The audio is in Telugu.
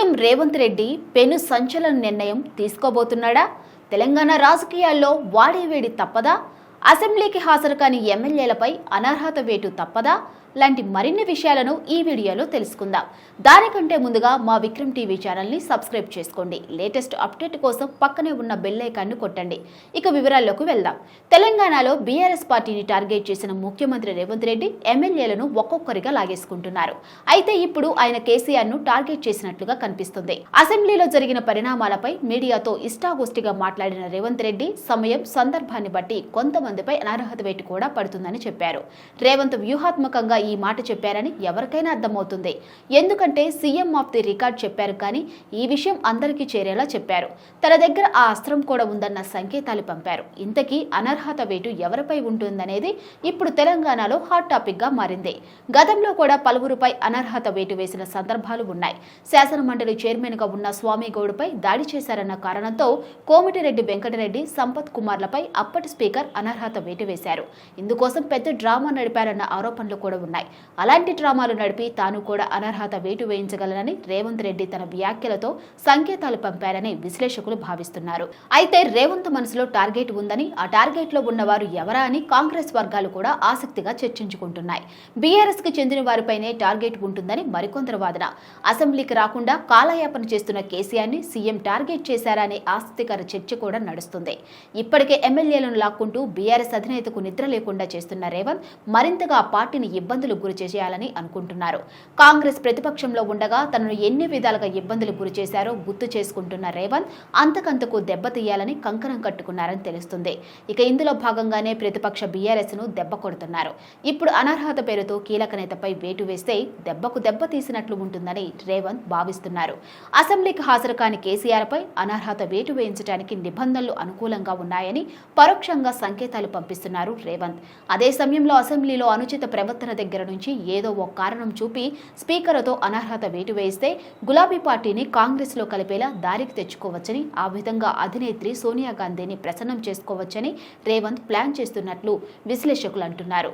సీఎం రేవంత్ రెడ్డి పెను సంచలన నిర్ణయం తీసుకోబోతున్నాడా? తెలంగాణ రాజకీయాల్లో వాడేవేడి తప్పదా? అసెంబ్లీకి హాజరు కాని ఎమ్మెల్యేలపై అనర్హత వేటు తప్పదా? లాంటి మరిన్ని విషయాలను ఈ వీడియోలో తెలుసుకుందాం. దానికంటే ముందుగా మా విక్రమ్ టీవీ ఛానల్ని సబ్స్క్రైబ్ చేసుకోండి. లేటెస్ట్ అప్డేట్ కోసం పక్కనే ఉన్న బెల్ ఐకాన్ను కొట్టండి. ఇక వివరాల్లోకి వెళ్దాం. తెలంగాణలో బీఆర్ఎస్ పార్టీని టార్గెట్ చేసిన ముఖ్యమంత్రి రేవంత్ రెడ్డి ఎమ్మెల్యేలను ఒక్కొక్కరిగా లాగేసుకుంటున్నారు. అయితే ఇప్పుడు ఆయన కేసీఆర్ను టార్గెట్ చేసినట్లుగా కనిపిస్తుంది. అసెంబ్లీలో జరిగిన పరిణామాలపై మీడియాతో ఇష్టాగోష్ఠిగా మాట్లాడిన రేవంత్ రెడ్డి సమయం సందర్భాన్ని బట్టి కొంతమందిపై అనర్హత వేటు కూడా పడుతుందని చెప్పారు. రేవంత్ వ్యూహాత్మకంగా ఈ మాట చెప్పారని ఎవరికైనా అర్థమవుతుంది. ఎందుకంటే సీఎం ఆఫ్ ది రికార్డ్ చెప్పారు, కానీ ఈ విషయం అందరికీ చేరేలా చెప్పారు. తన దగ్గర ఆ అస్త్రం కూడా ఉందన్న సంకేతాలు పంపారు. ఇంతకీ అనర్హత వేటు ఎవరిపై ఉంటుందనేది ఇప్పుడు తెలంగాణలో హాట్ టాపిక్ గా మారింది. గతంలో కూడా పలువురుపై అనర్హత వేటు వేసిన సందర్భాలు ఉన్నాయి. శాసనమండలి చైర్మన్ గా ఉన్న స్వామి గౌడ్పై దాడి చేశారన్న కారణంతో కోమటిరెడ్డి వెంకటరెడ్డి, సంపత్ కుమార్లపై అప్పటి స్పీకర్ అనర్హత వేటు వేశారు. ఇందుకోసం పెద్ద డ్రామా నడిపారన్న ఆరోపణలు కూడా ఉన్నాయి. అలాంటి డ్రామాలు నడిపి తాను కూడా అనర్హత వేటు వేయించగలనని రేవంత్ రెడ్డి తన వ్యాఖ్యలతో సంకేతాలు పంపారని విశ్లేషకులు భావిస్తున్నారు. అయితే రేవంత్ మనసులో టార్గెట్ ఉందని, ఆ టార్గెట్ లో ఉన్నవారు ఎవరా అని కాంగ్రెస్ వర్గాలు కూడా ఆసక్తిగా చర్చించుకుంటున్నాయి. బీఆర్ఎస్ కి చెందిన వారిపైనే టార్గెట్ ఉంటుందని మరికొందరు వాదన. అసెంబ్లీకి రాకుండా కాలయాపన చేస్తున్న కేసీఆర్ ని సీఎం టార్గెట్ చేశారా అనే ఆసక్తికర చర్చ కూడా నడుస్తుంది. ఇప్పటికే ఎమ్మెల్యేలను లాక్కుంటూ బీఆర్ఎస్ అధినేతకు నిద్ర లేకుండా చేస్తున్న రేవంత్ మరింతగా ఆ పార్టీని ఇబ్బందులకు గురి చేయాలని అనుకుంటున్నారు. కాంగ్రెస్ ప్రతిపక్షంలో ఉండగా తనను ఎన్ని విధాలుగా ఇబ్బందులు గురి చేశారో గుర్తు చేసుకుంటున్న రేవంత్ అంతకంతకు దెబ్బతీయాలని కంకణం కట్టుకున్నారని తెలుస్తుంది. ఇక ఇందులో భాగంగానే ప్రతిపక్ష బీఆర్ఎస్ ను దెబ్బ కొడుతున్నారు. ఇప్పుడు అనర్హత పేరుతో కీలక నేతపై వేటు వేస్తే దెబ్బకు దెబ్బ తీసినట్లు ఉంటుందని రేవంత్ భావిస్తున్నారు. అసెంబ్లీకి హాజరు కాని కేసీఆర్ పై అనర్హత వేటు వేయించడానికి నిబంధనలు అనుకూలంగా ఉన్నాయని పరోక్షంగా సంకేతాలు పంపిస్తున్నారు రేవంత్. అదే సమయంలో అసెంబ్లీలో అనుచిత ప్రవర్తన దగ్గర నుంచి ఏదో ఒక కారణం చూపి స్పీకర్తో అనర్హత వేటు వేస్తే గులాబీ పార్టీని కాంగ్రెస్ లో కలిపేలా దారికి తెచ్చుకోవచ్చని, ఆ విధంగా అధినేత్రి సోనియా గాంధీని ప్రసన్నం చేసుకోవచ్చని రేవంత్ ప్లాన్ చేస్తున్నట్లు విశ్లేషకులు అంటున్నారు.